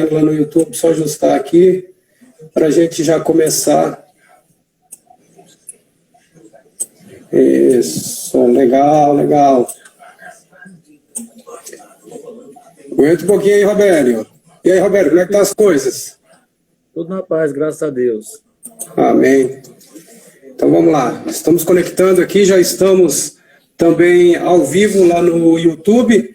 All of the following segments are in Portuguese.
lá no YouTube, só ajustar aqui para a gente já começar. Isso, legal, legal. Aguenta um pouquinho aí, Robério. E aí, Robério, como é que estão as coisas? Tudo na paz, graças a Deus. Amém. Então vamos lá, estamos conectando aqui, já estamos também ao vivo lá no YouTube.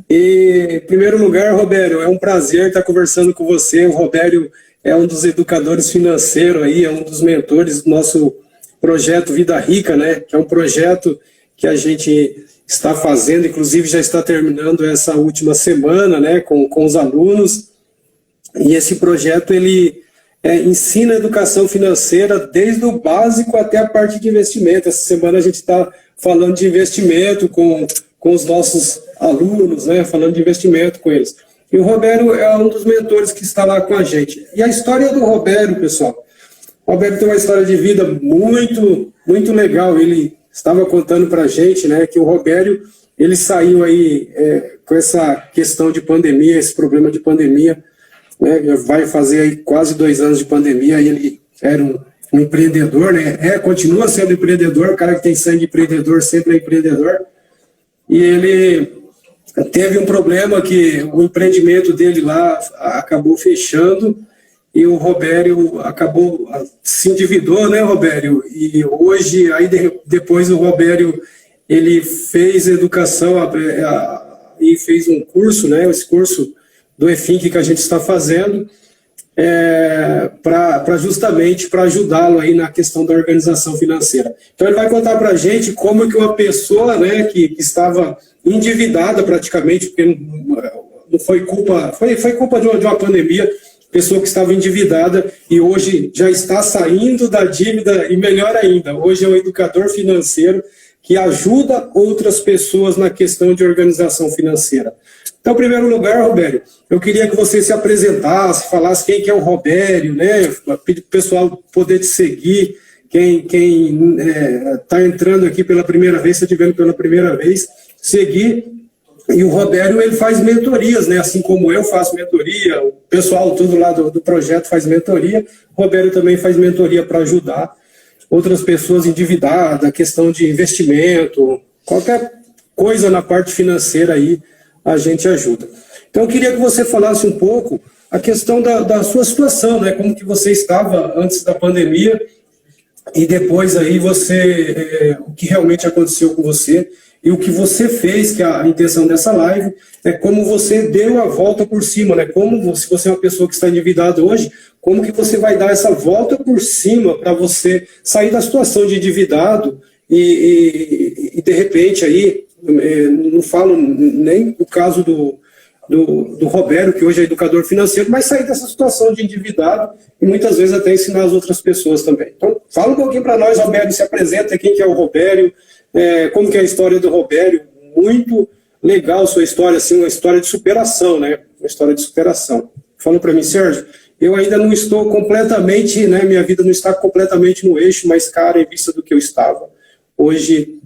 E, em primeiro lugar, Robério, é um prazer estar conversando com você. O Robério é um dos educadores financeiros aí, é um dos mentores do nosso projeto Vida Rica, né? Que é um projeto que a gente está fazendo, inclusive já está terminando essa última semana, né? Com os alunos. E esse projeto, ele ensina educação financeira desde o básico até a parte de investimento. Essa semana a gente está falando de investimento com os nossos alunos, né, falando de investimento com eles. E o Robério é um dos mentores que está lá com a gente. E a história do Robério, pessoal, o Robério tem uma história de vida muito, muito legal. Ele estava contando para a gente, né, que o Robério, ele saiu aí com essa questão de pandemia, esse problema de pandemia, né, vai fazer aí quase 2 anos de pandemia, e ele era um empreendedor, né, continua sendo empreendedor, o cara que tem sangue de empreendedor sempre é empreendedor, e ele teve um problema que o empreendimento dele lá acabou fechando, e o Robério acabou, se endividou, né, Robério, e hoje, aí depois o Robério, ele fez educação e fez um curso, né, esse curso do EFINC que a gente está fazendo, justamente para ajudá-lo aí na questão da organização financeira. Então ele vai contar para a gente como que uma pessoa, né, que estava endividada praticamente, porque não foi culpa, foi culpa de uma pandemia, pessoa que estava endividada e hoje já está saindo da dívida, e melhor ainda, hoje é um educador financeiro que ajuda outras pessoas na questão de organização financeira. Então, em primeiro lugar, Robério, eu queria que você se apresentasse, falasse quem que é o Robério, né? Pedir para o pessoal poder te seguir, quem está entrando aqui pela primeira vez, se estiver pela primeira vez, seguir. E o Robério, ele faz mentorias, né? Assim como eu faço mentoria, o pessoal todo lá do projeto faz mentoria, o Robério também faz mentoria para ajudar outras pessoas endividadas, questão de investimento, qualquer coisa na parte financeira aí, a gente ajuda. Então, eu queria que você falasse um pouco a questão da sua situação, né? Como que você estava antes da pandemia e depois aí o que realmente aconteceu com você e o que você fez, que a intenção dessa live é como você deu a volta por cima, né? Como, se você é uma pessoa que está endividada hoje, como que você vai dar essa volta por cima para você sair da situação de endividado e de repente aí, não falo nem o caso do Robério, que hoje é educador financeiro, mas sair dessa situação de endividado e muitas vezes até ensinar as outras pessoas também. Então, fala um pouquinho para nós, Robério, se apresenta, quem que é o Robério, como que é a história do Robério, muito legal sua história, assim, uma história de superação, né? Uma história de superação. Falou para mim, Sérgio, eu ainda não estou completamente, né, minha vida não está completamente no eixo, mas, cara, em vista do que eu estava. Hoje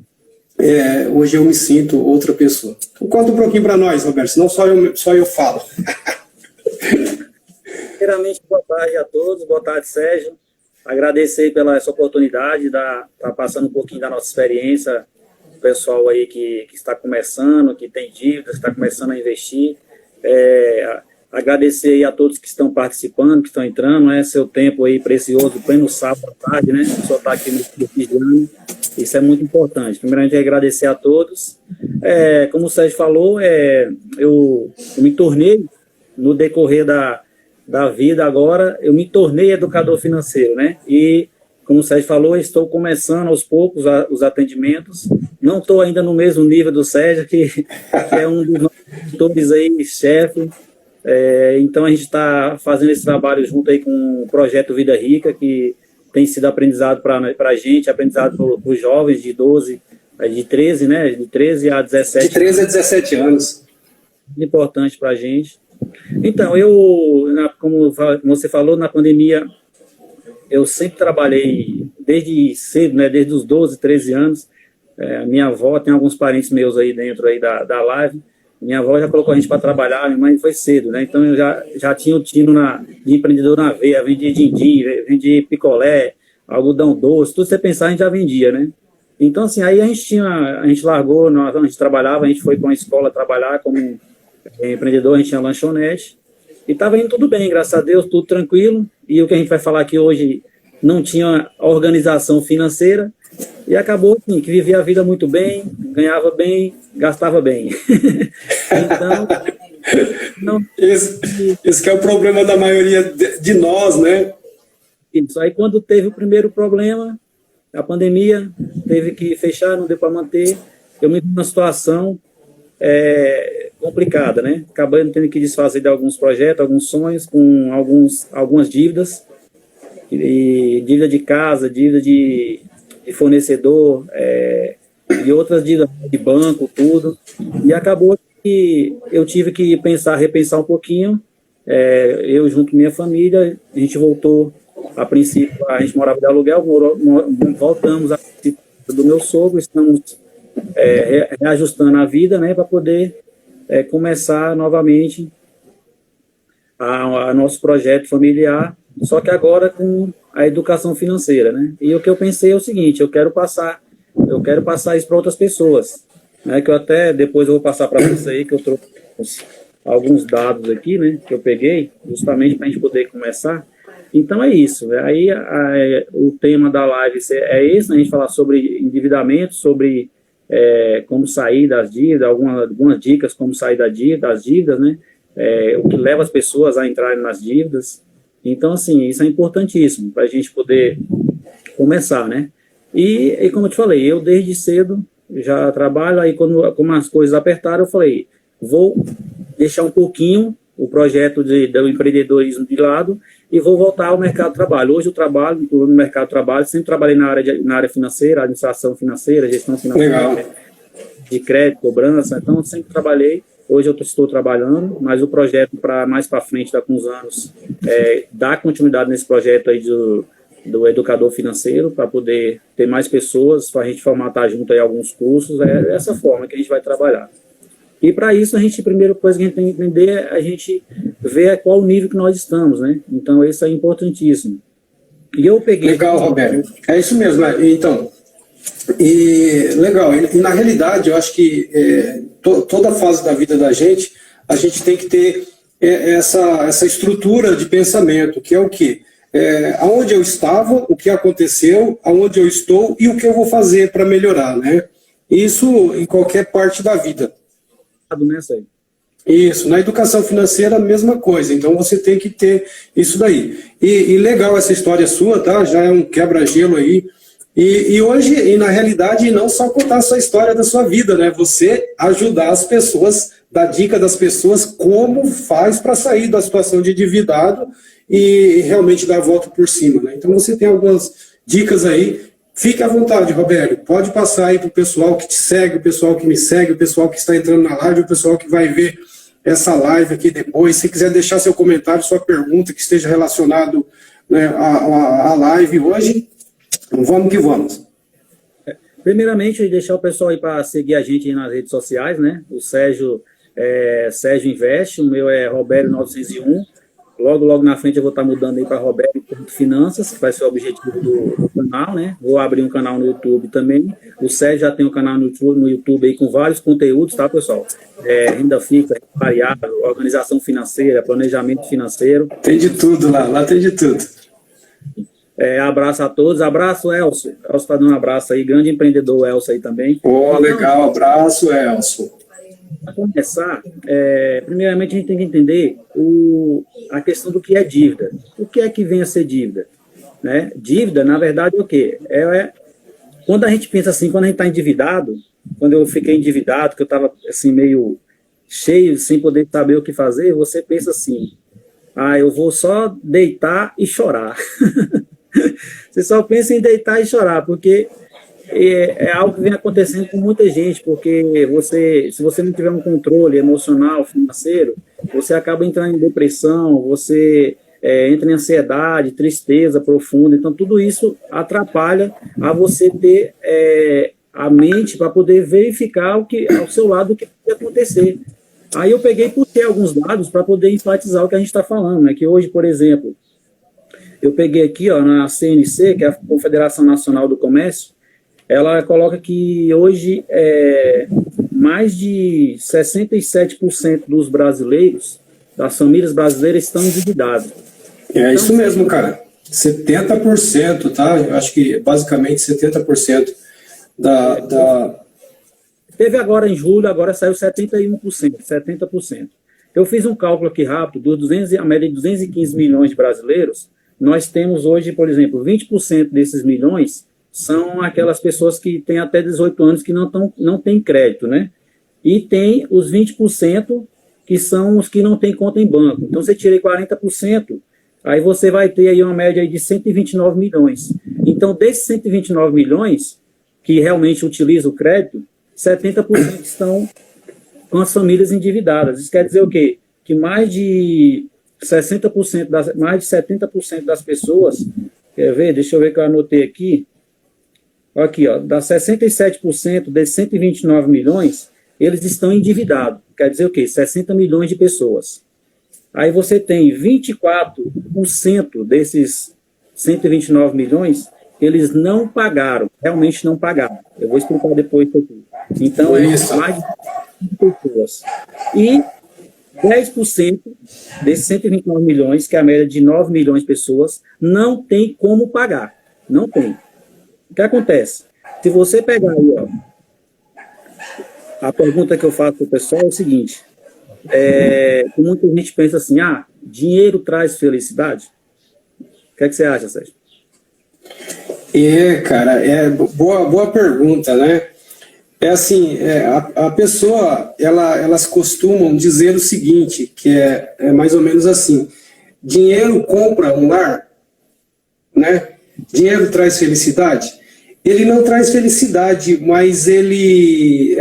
eu me sinto outra pessoa. Então, conta um pouquinho para nós, Roberto, senão só eu falo. Primeiramente, boa tarde a todos, boa tarde, Sérgio. Agradecer pela essa oportunidade de estar passando um pouquinho da nossa experiência, o pessoal aí que está começando, que tem dívidas, que está começando a investir. Agradecer aí a todos que estão participando, que estão entrando, né? Seu tempo aí precioso, pleno sábado à tarde, né? O senhor está aqui no Cristiano. Isso é muito importante. Primeiramente, agradecer a todos. Como o Sérgio falou, eu me tornei, no decorrer da vida agora, eu me tornei educador financeiro, né? E, como o Sérgio falou, estou começando aos poucos os atendimentos. Não estou ainda no mesmo nível do Sérgio, que é um dos nossos mentores aí, chefe. Então, a gente está fazendo esse trabalho junto aí com o Projeto Vida Rica, que tem sido aprendizado para a gente, aprendizado para os jovens de 13, né? De 13 a 17. De 13 a 17 anos. Importante para a gente. Então, como você falou, na pandemia, eu sempre trabalhei desde cedo, né? Desde os 12, 13 anos. Minha avó, tem alguns parentes meus aí dentro aí da live. minha avó já colocou a gente para trabalhar, minha mãe foi cedo, né? Então eu já tinha o tino de empreendedor na veia, vendia din-din, vendia picolé, algodão doce, tudo que você pensar a gente já vendia, né? Então, assim, aí a gente largou, a gente trabalhava, a gente foi para uma escola trabalhar como empreendedor, a gente tinha lanchonete, e estava indo tudo bem, graças a Deus, tudo tranquilo, e o que a gente vai falar aqui hoje não tinha organização financeira, e acabou assim, que vivia a vida muito bem, ganhava bem, gastava bem. Então, não... Esse que é o problema da maioria de nós, né? Isso, aí quando teve o primeiro problema, a pandemia, teve que fechar, não deu para manter, eu me vi numa situação complicada, né? Acabando tendo que desfazer de alguns projetos, alguns sonhos, com algumas dívidas, e dívida de casa, dívida de fornecedor, e outras dívidas de banco, tudo, e acabou que eu tive que repensar um pouquinho, eu junto com minha família, a gente voltou, a princípio a gente morava de aluguel, voltamos a do meu sogro, estamos reajustando a vida, né, para poder começar novamente a nosso projeto familiar, só que agora com a educação financeira, né? E o que eu pensei é o seguinte: eu quero passar isso para outras pessoas, né? Que eu até depois eu vou passar para você aí, que eu trouxe alguns dados aqui, né? Que eu peguei justamente para a gente poder começar. Então é isso. Aí o tema da live é esse, né? A gente falar sobre endividamento, sobre como sair das dívidas, algumas dicas como sair das dívidas, né? O que leva as pessoas a entrarem nas dívidas. Então, assim, isso é importantíssimo para a gente poder começar, né? E como eu te falei, eu desde cedo já trabalho, aí como as coisas apertaram, eu falei, vou deixar um pouquinho o projeto do empreendedorismo de lado e vou voltar ao mercado de trabalho. Hoje eu trabalho no mercado de trabalho, sempre trabalhei na área financeira, administração financeira, gestão financeira, Legal. De crédito, cobrança, então eu sempre trabalhei. Hoje eu estou trabalhando, mas o projeto mais para frente, daqui a uns anos, dar continuidade nesse projeto aí do educador financeiro, para poder ter mais pessoas, para a gente formatar junto aí alguns cursos, dessa forma que a gente vai trabalhar. E para isso, a primeira coisa que a gente tem que entender é a gente ver qual o nível que nós estamos, né? Então, isso é importantíssimo. E eu peguei... Legal, Roberto. É isso mesmo, né? Então... legal, e na realidade eu acho que toda fase da vida da gente, a gente tem que ter essa estrutura de pensamento, que é o quê? Aonde eu estava, o que aconteceu, aonde eu estou e o que eu vou fazer para melhorar, né? Isso em qualquer parte da vida. Isso, na educação financeira a mesma coisa, então você tem que ter isso daí. E legal essa história sua, tá? Já é um quebra-gelo aí. E hoje, e na realidade, não só contar a sua história da sua vida, né? Você ajudar as pessoas, dar dica das pessoas como faz para sair da situação de endividado e realmente dar a volta por cima, né? Então você tem algumas dicas aí. Fique à vontade, Roberto. Pode passar aí para o pessoal que te segue, o pessoal que me segue, o pessoal que está entrando na live, o pessoal que vai ver essa live aqui depois. Se quiser deixar seu comentário, sua pergunta que esteja relacionado, né, à live hoje. Vamos que vamos. Primeiramente, deixar o pessoal aí para seguir a gente aí nas redes sociais, né? O Sérgio Investe, o meu é Roberto901. Logo na frente eu vou estar mudando aí para Roberto Finanças, que vai ser o objetivo do canal, né? Vou abrir um canal no YouTube também. O Sérgio já tem um canal no YouTube aí com vários conteúdos, tá, pessoal? Renda fixa, variável, organização financeira, planejamento financeiro. Tem de tudo lá tem de tudo. Abraço a todos, abraço Elcio está dando um abraço aí, grande empreendedor Elcio aí também. Legal, abraço Elcio. Para começar, primeiramente a gente tem que entender a questão do que é dívida. O que é que vem a ser dívida? Né? Dívida, na verdade, é o quê? Quando a gente pensa assim, quando a gente está endividado, quando eu fiquei endividado, que eu estava assim, meio cheio, sem poder saber o que fazer, você pensa assim, eu vou só deitar e chorar. Você só pensa em deitar e chorar, porque é algo que vem acontecendo com muita gente, porque se você não tiver um controle emocional, financeiro, você acaba entrando em depressão, você entra em ansiedade, tristeza profunda, então tudo isso atrapalha a você ter a mente para poder verificar ao seu lado o que vai acontecer. Aí eu peguei e puxei alguns dados para poder enfatizar o que a gente está falando, né? Que hoje, por exemplo, eu peguei aqui, ó, na CNC, que é a Confederação Nacional do Comércio, ela coloca que hoje mais de 67% dos brasileiros, das famílias brasileiras, estão endividadas. É isso mesmo, cara. 70%, tá? Eu acho que basicamente 70% da... Teve agora em julho, agora saiu 71%, 70%. Eu fiz um cálculo aqui rápido, a média de 215 milhões de brasileiros, nós temos hoje, por exemplo, 20% desses milhões são aquelas pessoas que têm até 18 anos que não têm crédito, né? E tem os 20% que são os que não têm conta em banco. Então, você tira 40%, aí você vai ter aí uma média de 129 milhões. Então, desses 129 milhões que realmente utilizam o crédito, 70% estão com as famílias endividadas. Isso quer dizer o quê? Que mais de 70% das pessoas, quer ver? Deixa eu ver que eu anotei aqui. Aqui, ó, das 67% desses 129 milhões, eles estão endividados. Quer dizer o quê? 60 milhões de pessoas. Aí você tem 24% desses 129 milhões, eles não pagaram, realmente não pagaram. Eu vou explicar depois isso aqui. Então, mais de pessoas. E 10% desses 129 milhões, que é a média de 9 milhões de pessoas, não tem como pagar. Não tem. O que acontece? Se você pegar aí, ó, a pergunta que eu faço para o pessoal é o seguinte, muita gente pensa assim, dinheiro traz felicidade? O que é que você acha, Sérgio? Cara, boa pergunta, né? É assim, a pessoa, elas costumam dizer o seguinte, que é mais ou menos assim, dinheiro compra um lar, né? Dinheiro traz felicidade? Ele não traz felicidade, mas ele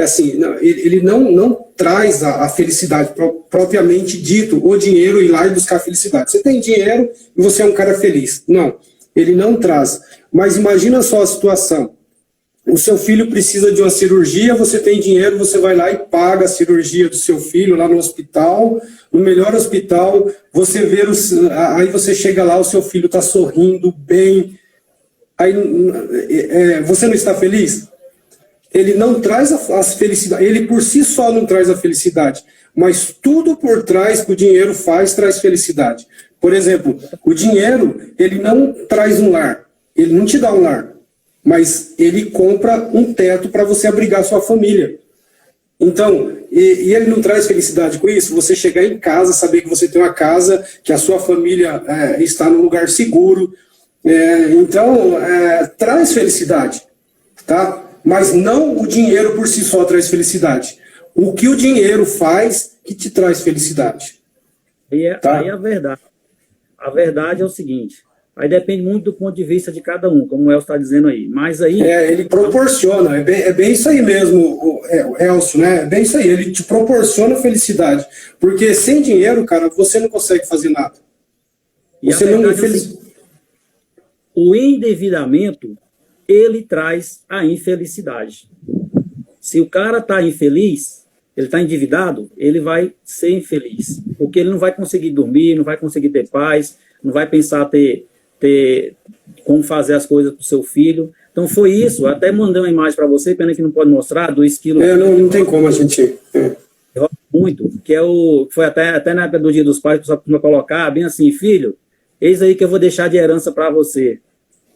não traz a felicidade propriamente dito, o dinheiro ir lá e buscar felicidade. Você tem dinheiro e você é um cara feliz. Não, ele não traz. Mas imagina só a situação. O seu filho precisa de uma cirurgia, você tem dinheiro, você vai lá e paga a cirurgia do seu filho lá no hospital, no melhor hospital, aí você chega lá, o seu filho está sorrindo bem, aí você não está feliz? Ele não traz a felicidade, ele por si só não traz a felicidade, mas tudo por trás que o dinheiro traz felicidade. Por exemplo, o dinheiro, ele não traz um lar, ele não te dá um lar, mas ele compra um teto para você abrigar sua família. Então, e ele não traz felicidade com isso? Você chegar em casa, saber que você tem uma casa, que a sua família está num lugar seguro. Então, traz felicidade, tá? Mas não o dinheiro por si só traz felicidade. O que o dinheiro faz que te traz felicidade. Tá? Aí a verdade. A verdade é o seguinte... Aí depende muito do ponto de vista de cada um, como o Elcio está dizendo aí. Mas aí... ele proporciona, é bem isso aí mesmo, Elcio, né? É bem isso aí, ele te proporciona felicidade. Porque sem dinheiro, cara, você não consegue fazer nada. Você não o endividamento, ele traz a infelicidade. Se o cara está infeliz, ele está endividado, ele vai ser infeliz. Porque ele não vai conseguir dormir, não vai conseguir ter paz, não vai pensar ter como fazer as coisas para o seu filho. Então foi isso, até mandei uma imagem para você, pena que não pode mostrar, 2 quilos. Não tem como a gente... Muito, que foi até na época do Dia dos Pais, só para colocar, bem assim, filho, eis aí que eu vou deixar de herança para você.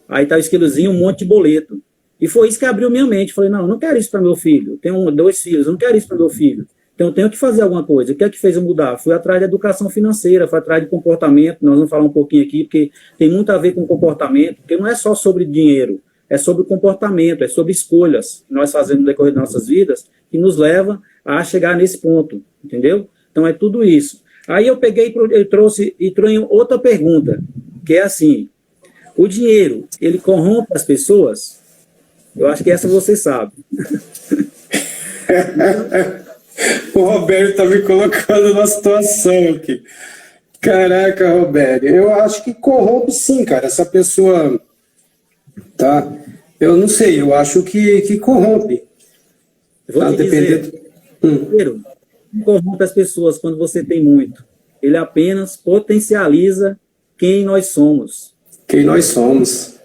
Aí tá o quilozinho, um monte de boleto. E foi isso que abriu minha mente, falei, não, eu não quero isso para meu filho, tenho 2 filhos, eu não quero isso para meu filho. Então, eu tenho que fazer alguma coisa. O que é que fez eu mudar? Fui atrás da educação financeira, fui atrás de comportamento. Nós vamos falar um pouquinho aqui, porque tem muito a ver com comportamento, porque não é só sobre dinheiro, é sobre comportamento, é sobre escolhas que nós fazemos no decorrer das nossas vidas, que nos leva a chegar nesse ponto, entendeu? Então, é tudo isso. Aí eu peguei e trouxe outra pergunta, que é assim, o dinheiro, ele corrompe as pessoas? Eu acho que essa você sabe. O Roberto está me colocando numa situação aqui. Caraca, Roberto, eu acho que corrompe sim, cara. Essa pessoa, tá? Eu não sei, eu acho que corrompe. Eu vou te dizer, dinheiro, não corrompe as pessoas quando você tem muito. Ele apenas potencializa quem nós somos. Quem nós somos.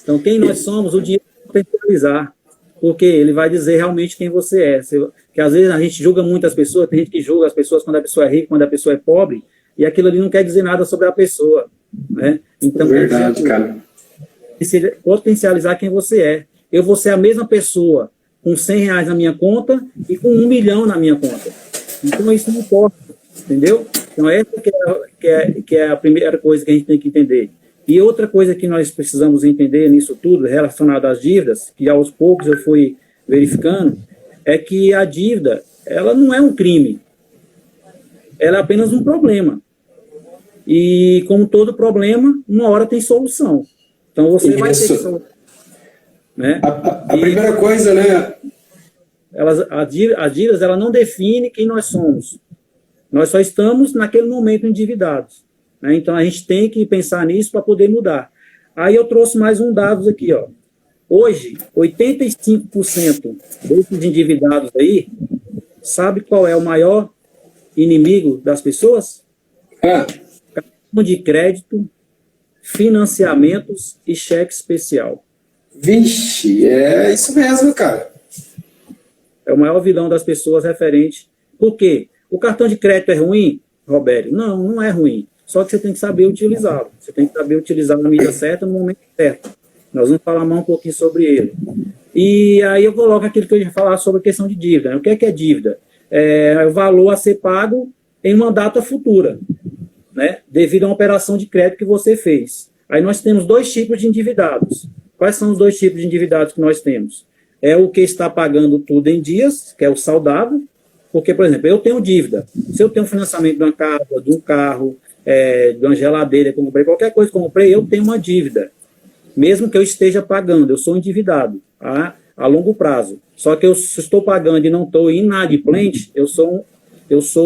Então, quem nós somos, o dinheiro vai potencializar. Porque ele vai dizer realmente quem você é. Que às vezes a gente julga muitas pessoas, tem gente que julga as pessoas quando a pessoa é rica, quando a pessoa é pobre, e aquilo ali não quer dizer nada sobre a pessoa. Né? Então, verdade, cara. Potencializar quem você é. Eu vou ser a mesma pessoa com R$100 na minha conta e com 1 milhão na minha conta. Então, isso não importa, entendeu? Então, essa que é a primeira coisa que a gente tem que entender. E outra coisa que nós precisamos entender nisso tudo, relacionado às dívidas, que aos poucos eu fui verificando, é que a dívida, ela não é um crime. Ela é apenas um problema. E, como todo problema, uma hora tem solução. Então, você vai ter solução. Né? A primeira coisa, né? As dívidas, ela não define quem nós somos. Nós só estamos, naquele momento, endividados. Né? Então, a gente tem que pensar nisso para poder mudar. Aí eu trouxe mais um dado aqui. Ó. Hoje, 85% desses endividados aí, sabe qual é o maior inimigo das pessoas? Cartão de crédito, financiamentos e cheque especial. Vixe, é isso mesmo, cara. É o maior vilão das pessoas referente. Por quê? O cartão de crédito é ruim, Robério? Não, não é ruim. Só que você tem que saber utilizá-lo. Você tem que saber utilizar na medida certa, no momento certo. Nós vamos falar mais um pouquinho sobre ele. E aí eu coloco aquilo que eu ia falar sobre a questão de dívida. O que é dívida? É o valor a ser pago em uma data futura, né? Devido a uma operação de crédito que você fez. Aí nós temos 2 tipos de endividados. Quais são os 2 tipos de endividados que nós temos? É o que está pagando tudo em dias, que é o saudável, porque, por exemplo, eu tenho dívida. Se eu tenho financiamento de uma casa, de um carro, de uma geladeira que eu comprei, qualquer coisa que eu comprei, eu tenho uma dívida. Mesmo que eu esteja pagando, eu sou endividado a longo prazo. Só que se estou pagando e não estou inadimplente, eu sou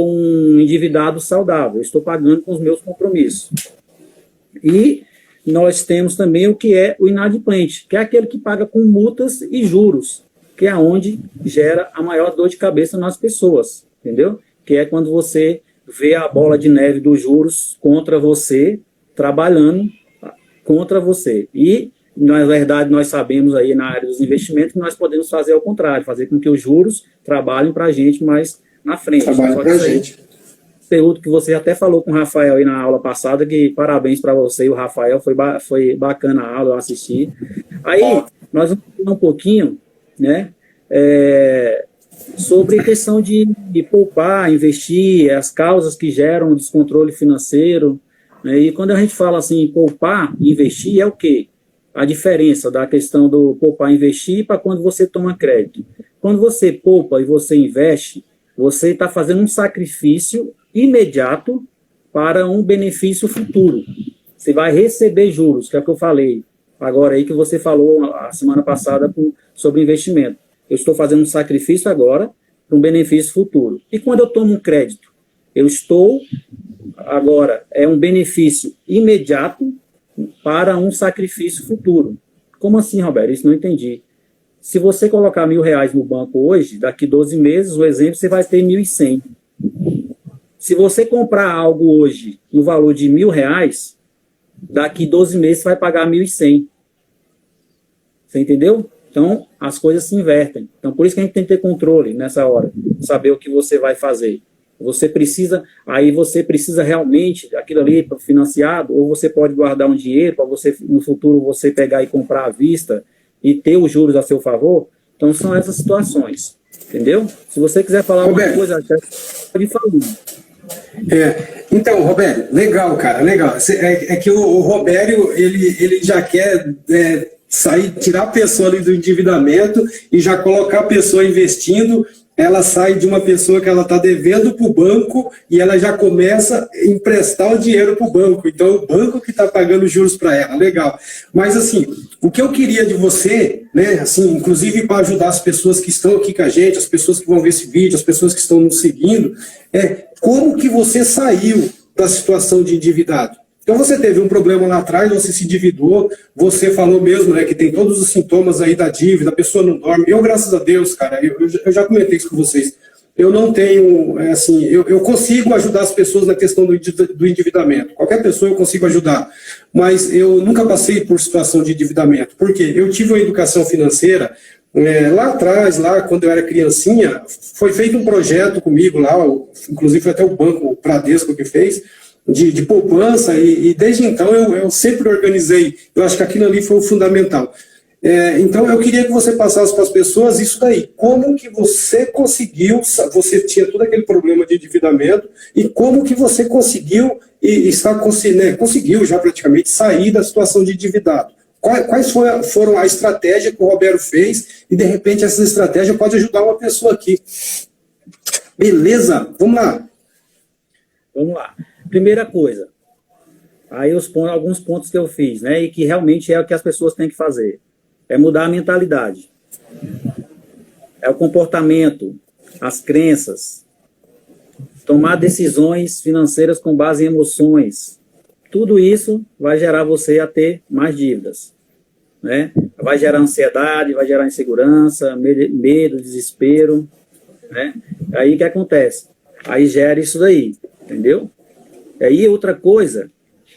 um endividado saudável. Eu estou pagando com os meus compromissos. E nós temos também o que é o inadimplente, que é aquele que paga com multas e juros, que é onde gera a maior dor de cabeça nas pessoas, entendeu? Que é quando você vê a bola de neve dos juros contra você, trabalhando contra você. E, na verdade, nós sabemos aí na área dos investimentos que nós podemos fazer ao contrário, fazer com que os juros trabalhem para a gente mais na frente. Trabalhem para a gente. Conteúdo que você até falou com o Rafael aí na aula passada, que parabéns para você e o Rafael, foi bacana a aula, eu assisti. Aí, nós vamos falar um pouquinho, né, sobre a questão de poupar, investir, as causas que geram o descontrole financeiro, né, e quando a gente fala assim, poupar, investir, é o quê? A diferença da questão do poupar e investir para quando você toma crédito. Quando você poupa e você investe, você está fazendo um sacrifício imediato para um benefício futuro. Você vai receber juros, que é o que eu falei agora aí, que você falou a semana passada sobre investimento. Eu estou fazendo um sacrifício agora para um benefício futuro. E quando eu tomo um crédito? Eu estou, agora, é um benefício imediato para um sacrifício futuro. Como assim, Roberto? Isso não entendi. Se você colocar R$1.000 no banco hoje, daqui 12 meses, o exemplo, você vai ter 1.100. Se você comprar algo hoje no valor de R$1.000, daqui 12 meses você vai pagar 1.100. Você entendeu? Então, as coisas se invertem. Então, por isso que a gente tem que ter controle nessa hora, saber o que você vai fazer. Você precisa realmente, aquilo ali financiado, ou você pode guardar um dinheiro para você, no futuro, você pegar e comprar à vista e ter os juros a seu favor. Então, são essas situações. Entendeu? Se você quiser falar alguma coisa, pode falar. Então, Robério, legal, cara, legal. É que o Robério, ele já quer tirar a pessoa ali do endividamento e já colocar a pessoa investindo. Ela sai de uma pessoa que ela está devendo para o banco e ela já começa a emprestar o dinheiro para o banco. Então, é o banco que está pagando juros para ela. Legal. Mas, assim, o que eu queria de você, né, assim, inclusive para ajudar as pessoas que estão aqui com a gente, as pessoas que vão ver esse vídeo, as pessoas que estão nos seguindo, como que você saiu da situação de endividado? Então, você teve um problema lá atrás, você se endividou, você falou mesmo, né, que tem todos os sintomas aí da dívida, a pessoa não dorme. Eu, graças a Deus, cara, eu já comentei isso com vocês. eu não tenho, assim, eu consigo ajudar as pessoas na questão do endividamento. Qualquer pessoa eu consigo ajudar, mas eu nunca passei por situação de endividamento. Por quê? Eu tive uma educação financeira lá atrás, lá quando eu era criancinha, foi feito um projeto comigo lá, inclusive foi até o Banco o Bradesco que fez, de poupança, e desde então eu sempre organizei. Eu acho que aquilo ali foi o fundamental. Então, eu queria que você passasse para as pessoas isso daí. Como que você conseguiu, você tinha todo aquele problema de endividamento, e como que você conseguiu, conseguiu já praticamente sair da situação de endividado? Quais foram a estratégia que o Roberto fez, e de repente essa estratégia pode ajudar uma pessoa aqui. Beleza? Vamos lá. Vamos lá. Primeira coisa, aí alguns pontos que eu fiz, né, e que realmente é o que as pessoas têm que fazer. É mudar a mentalidade, é o comportamento, as crenças, tomar decisões financeiras com base em emoções. Tudo isso vai gerar você a ter mais dívidas, né? Vai gerar ansiedade, vai gerar insegurança, medo, desespero, né? Aí o que acontece? Aí gera isso daí, entendeu? Aí outra coisa,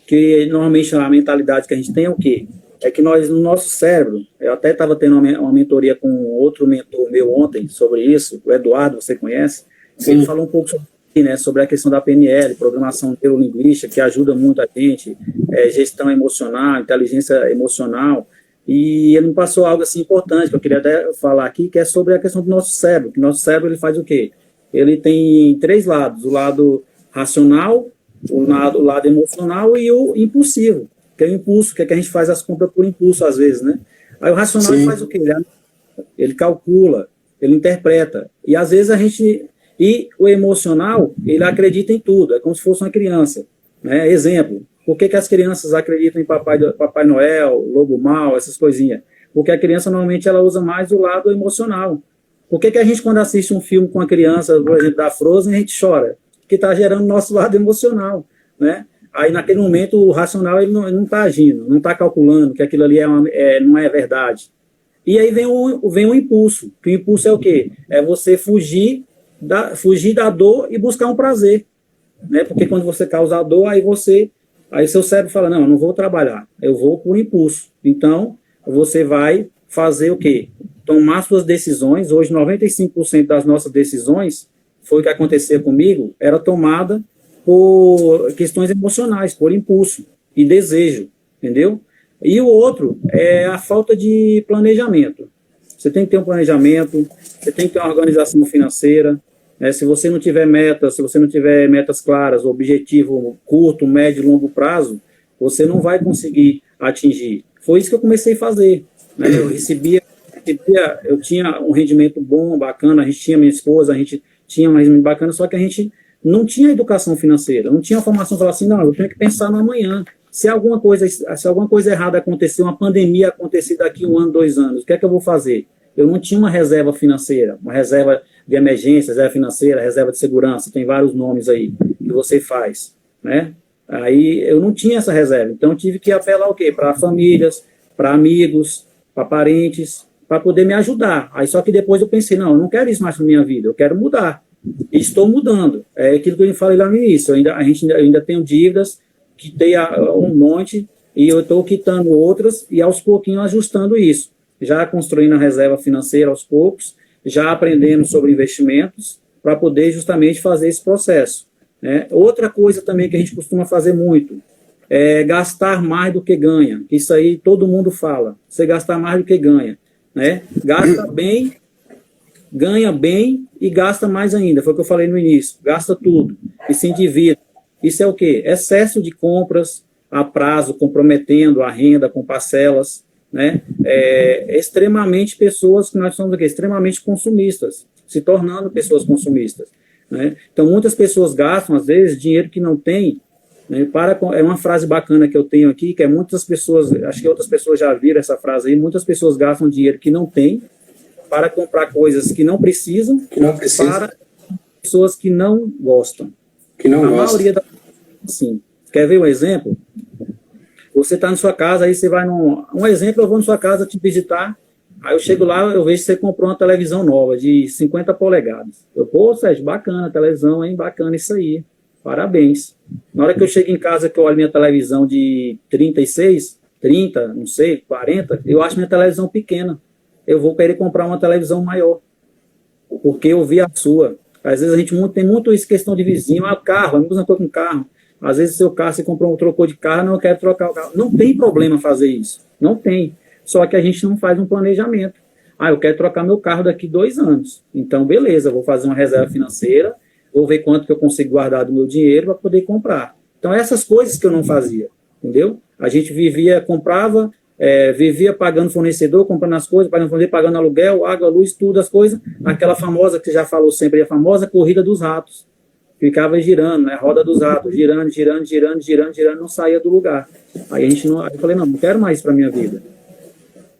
que normalmente a mentalidade que a gente tem é o quê? É que nós, no nosso cérebro, eu até estava tendo uma mentoria com outro mentor meu ontem sobre isso, o Eduardo, você conhece? Sim. Ele falou um pouco sobre a questão da PNL, programação neurolinguística, que ajuda muito a gente, gestão emocional, inteligência emocional, e ele me passou algo assim importante, que eu queria até falar aqui, que é sobre a questão do nosso cérebro, que nosso cérebro ele faz o quê? Ele tem 3 lados, o lado racional, o lado emocional e o impulsivo, que é o impulso, que é que a gente faz as compras por impulso, às vezes, né? Aí o racional ele faz o quê? Ele calcula, ele interpreta. E às vezes a gente... E o emocional, ele acredita em tudo, é como se fosse uma criança, né? Exemplo, por que as crianças acreditam em Papai Noel, Lobo Mau, essas coisinhas? Porque a criança, normalmente, ela usa mais o lado emocional. Por que a gente, quando assiste um filme com a criança, por exemplo, da Frozen, a gente chora? Porque está gerando o nosso lado emocional, né? Aí, naquele momento, o racional ele não está agindo, não está calculando que aquilo ali não é verdade. E aí vem o impulso. Que o impulso é o quê? É você fugir da dor e buscar um prazer. Né? Porque quando você causa a dor, aí seu cérebro fala, não, eu não vou trabalhar, eu vou por impulso. Então, você vai fazer o quê? Tomar suas decisões. Hoje, 95% das nossas decisões, foi o que acontecia comigo, era tomada por questões emocionais, por impulso e desejo, entendeu? E o outro é a falta de planejamento. Você tem que ter um planejamento, você tem que ter uma organização financeira, né? Se você não tiver metas, se você não tiver metas claras, objetivo curto, médio e longo prazo, você não vai conseguir atingir. Foi isso que eu comecei a fazer, né? Eu tinha um rendimento bom, bacana, a gente tinha minha esposa, a gente tinha um rendimento bacana, só que a gente não tinha educação financeira, não tinha formação para falar assim, não, eu tenho que pensar no amanhã. Se alguma coisa errada acontecer, uma pandemia acontecer daqui 1 ano, 2 anos, o que é que eu vou fazer? Eu não tinha uma reserva financeira, uma reserva de emergência, reserva financeira, reserva de segurança, tem vários nomes aí que você faz, né? Aí eu não tinha essa reserva, então eu tive que apelar o quê? Para famílias, para amigos, para parentes, para poder me ajudar. Aí só que depois eu pensei, não, eu não quero isso mais na minha vida, eu quero mudar. E estou mudando. É aquilo que eu falei lá no início, eu ainda tenho dívidas, quitei um monte, e eu estou quitando outras, e aos pouquinhos ajustando isso. Já construindo a reserva financeira aos poucos, já aprendendo sobre investimentos, para poder justamente fazer esse processo. Né? Outra coisa também que a gente costuma fazer muito, é gastar mais do que ganha. Isso aí todo mundo fala, você gastar mais do que ganha. Né? Gasta bem, ganha bem e gasta mais ainda, foi o que eu falei no início, gasta tudo e se endivida. Isso é o quê? Excesso de compras a prazo, comprometendo a renda com parcelas, né? Extremamente pessoas que nós somos aqui, extremamente consumistas, se tornando pessoas consumistas. Né? Então, muitas pessoas gastam, às vezes, dinheiro que não tem. Né? É uma frase bacana que eu tenho aqui, que é muitas pessoas, acho que outras pessoas já viram essa frase aí, muitas pessoas gastam dinheiro que não tem para comprar coisas que não precisam, para pessoas que não gostam. Maioria da... Sim. Quer ver um exemplo? Você está na sua casa, aí você vai um exemplo, eu vou na sua casa te visitar, Aí eu chego lá, eu vejo que você comprou uma televisão nova de 50 polegadas. Eu, pô, Sérgio, bacana a televisão, hein? Bacana isso aí. Parabéns. Na hora que eu chego em casa, que eu olho minha televisão de 36, 30, não sei, 40, eu acho minha televisão pequena. Eu vou querer comprar uma televisão maior, porque eu vi a sua. Às vezes a gente tem muito isso, questão de vizinho, carro, amigos não estou com carro. Às vezes seu carro, você comprou, trocou de carro, não quer trocar o carro. Não tem problema fazer isso, não tem. Só que a gente não faz um planejamento. Eu quero trocar meu carro daqui 2 anos. Então, beleza, vou fazer uma reserva financeira, vou ver quanto que eu consigo guardar do meu dinheiro para poder comprar. Então, essas coisas que eu não fazia, entendeu? A gente comprava, vivia pagando fornecedor, comprando as coisas, pagando aluguel, água, luz, tudo, as coisas. Aquela famosa, que você já falou sempre, a famosa corrida dos ratos. Ficava girando, né? Roda dos ratos, girando, não saía do lugar. Aí eu falei, não quero mais isso para minha vida.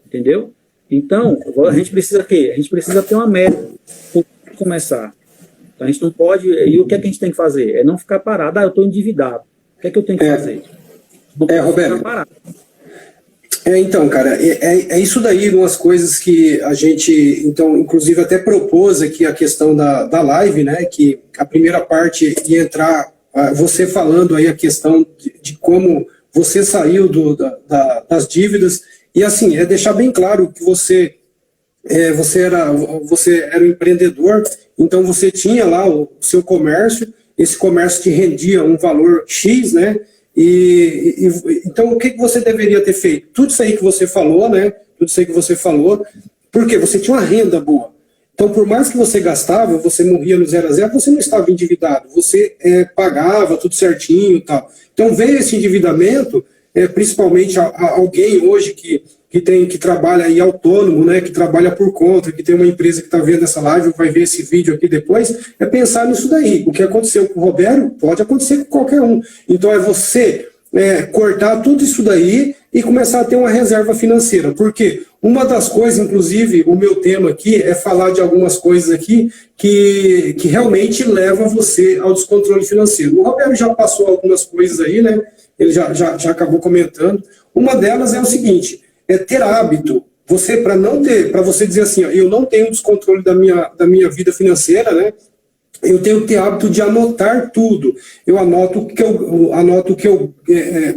Entendeu? Então, a gente precisa quê? A gente precisa ter uma meta para começar. Então, a gente não pode... E o que é que a gente tem que fazer? É não ficar parado. Eu estou endividado. O que é que eu tenho que fazer? Não posso Roberto, ficar parado. Então, cara, é isso daí, umas coisas que a gente, então, inclusive até propôs aqui a questão da live, né, que a primeira parte ia entrar, você falando aí a questão de como você saiu das dívidas, e assim, é deixar bem claro que você era um empreendedor, então você tinha lá o seu comércio, esse comércio te rendia um valor X, né? Então, o que você deveria ter feito? Tudo isso aí que você falou, né? Tudo isso aí que você falou, porque você tinha uma renda boa. Então, por mais que você gastava, você morria no 0 a 0, você não estava endividado, você pagava tudo certinho e tal. Então, veio esse endividamento, principalmente alguém hoje que trabalha aí autônomo, né, que trabalha por conta, que tem uma empresa que está vendo essa live, vai ver esse vídeo aqui depois, é pensar nisso daí. O que aconteceu com o Roberto pode acontecer com qualquer um. Então é você cortar tudo isso daí e começar a ter uma reserva financeira. Porque uma das coisas, inclusive, o meu tema aqui é falar de algumas coisas aqui que realmente levam você ao descontrole financeiro. O Roberto já passou algumas coisas aí, né? Ele já acabou comentando. Uma delas é o seguinte: ter hábito. Para você dizer assim, eu não tenho descontrole da minha vida financeira, né? Eu tenho que ter hábito de anotar tudo. Eu anoto o que eu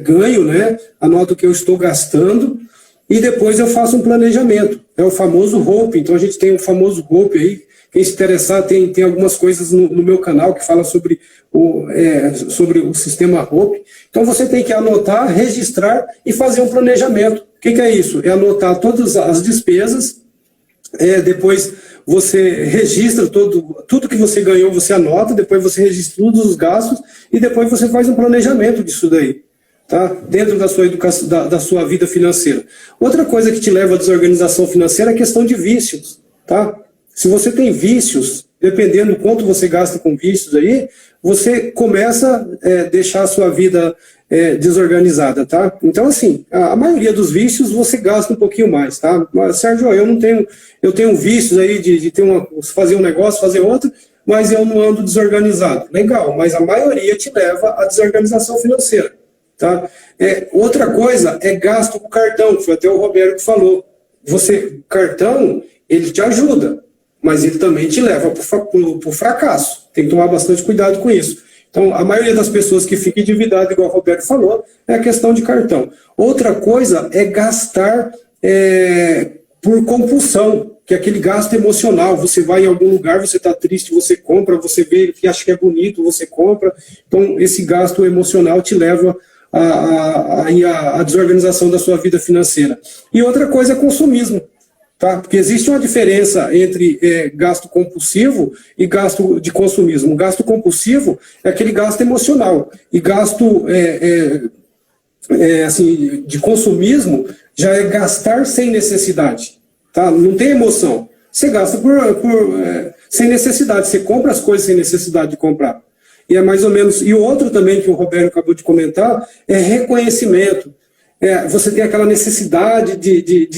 ganho, né? Anoto o que eu estou gastando e depois eu faço um planejamento. É o famoso HOPE. Então a gente tem o famoso HOPE aí. Quem se interessar, tem algumas coisas no meu canal que fala sobre o sistema HOPE. Então você tem que anotar, registrar e fazer um planejamento. O que é isso? É anotar todas as despesas, depois você registra tudo que você ganhou, você anota, depois você registra todos os gastos e depois você faz um planejamento disso daí, tá? Dentro da sua educação, da sua vida financeira. Outra coisa que te leva à desorganização financeira é a questão de vícios, tá? Se você tem vícios, dependendo do quanto você gasta com vícios aí, você começa a deixar a sua vida desorganizada, tá? Então, assim, a maioria dos vícios você gasta um pouquinho mais, tá? Mas, Sérgio, eu tenho vícios aí de fazer um negócio, fazer outro, mas eu não ando desorganizado. Legal, mas a maioria te leva à desorganização financeira, tá? Outra coisa é gasto com cartão, que foi até o Roberto que falou. Cartão, ele te ajuda, mas ele também te leva para o fracasso. Tem que tomar bastante cuidado com isso. Então, a maioria das pessoas que fica endividada, igual o Roberto falou, é a questão de cartão. Outra coisa é gastar por compulsão, que é aquele gasto emocional. Você vai em algum lugar, você está triste, você compra, você vê que acha que é bonito, você compra. Então, esse gasto emocional te leva à desorganização da sua vida financeira. E outra coisa é consumismo. Tá? Porque existe uma diferença entre gasto compulsivo e gasto de consumismo. O gasto compulsivo é aquele gasto emocional. E gasto assim, de consumismo já é gastar sem necessidade. Tá? Não tem emoção. Você gasta sem necessidade. Você compra as coisas sem necessidade de comprar. E é mais ou menos. E o outro também que o Roberto acabou de comentar é reconhecimento. Você tem aquela necessidade de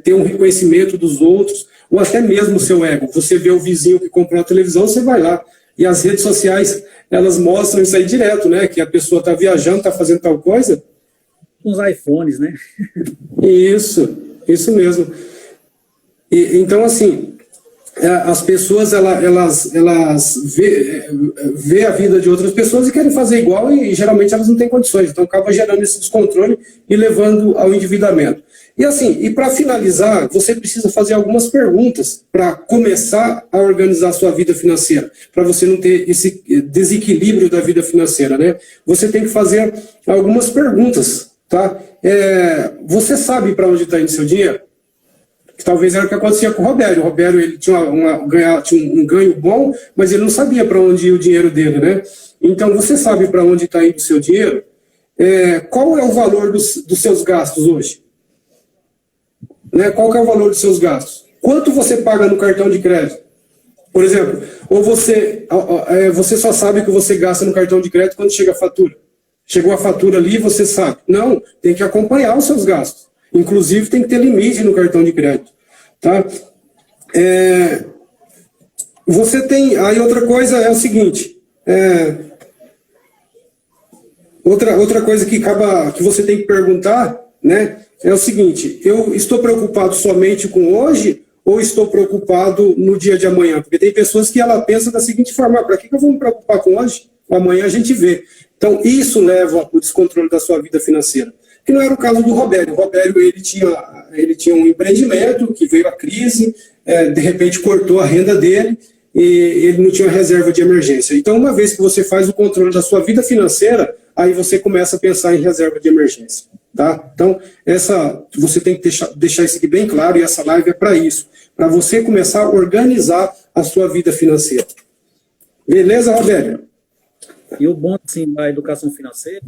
ter um reconhecimento dos outros, ou até mesmo o seu ego. Você vê o vizinho que comprou uma televisão, você vai lá. E as redes sociais, elas mostram isso aí direto, né? Que a pessoa está viajando, está fazendo tal coisa. Uns iPhones, né? Isso. Isso mesmo. Então, assim, as pessoas, elas vê a vida de outras pessoas e querem fazer igual e geralmente elas não têm condições. Então, acaba gerando esse descontrole e levando ao endividamento. E assim, e para finalizar, você precisa fazer algumas perguntas para começar a organizar a sua vida financeira, para você não ter esse desequilíbrio da vida financeira, né? Você tem que fazer algumas perguntas, tá? Você sabe para onde está indo seu dinheiro? Que talvez era o que acontecia com o Roberto. O Roberto, ele tinha um ganho bom, mas ele não sabia para onde ia o dinheiro dele, né? Então, você sabe para onde está indo o seu dinheiro? Qual é o valor dos seus gastos hoje? Né? Qual que é o valor dos seus gastos? Quanto você paga no cartão de crédito? Por exemplo, ou você só sabe que você gasta no cartão de crédito quando chega a fatura. Chegou a fatura ali, você sabe. Não, tem que acompanhar os seus gastos. Inclusive, tem que ter limite no cartão de crédito. Tá? Você tem... Aí outra coisa é o seguinte... Outra coisa que você tem que perguntar, né, é o seguinte: eu estou preocupado somente com hoje ou estou preocupado no dia de amanhã? Porque tem pessoas que ela pensa da seguinte forma: para que eu vou me preocupar com hoje? Amanhã a gente vê. Então, isso leva ao descontrole da sua vida financeira. Que não era o caso do Roberto. O Roberto, ele tinha um empreendimento que veio a crise, de repente cortou a renda dele e ele não tinha reserva de emergência. Então, uma vez que você faz o controle da sua vida financeira, aí você começa a pensar em reserva de emergência. Tá? Então, você tem que deixar isso aqui bem claro, e essa live é para isso, para você começar a organizar a sua vida financeira. Beleza, Roberto? E o bom assim, da educação financeira,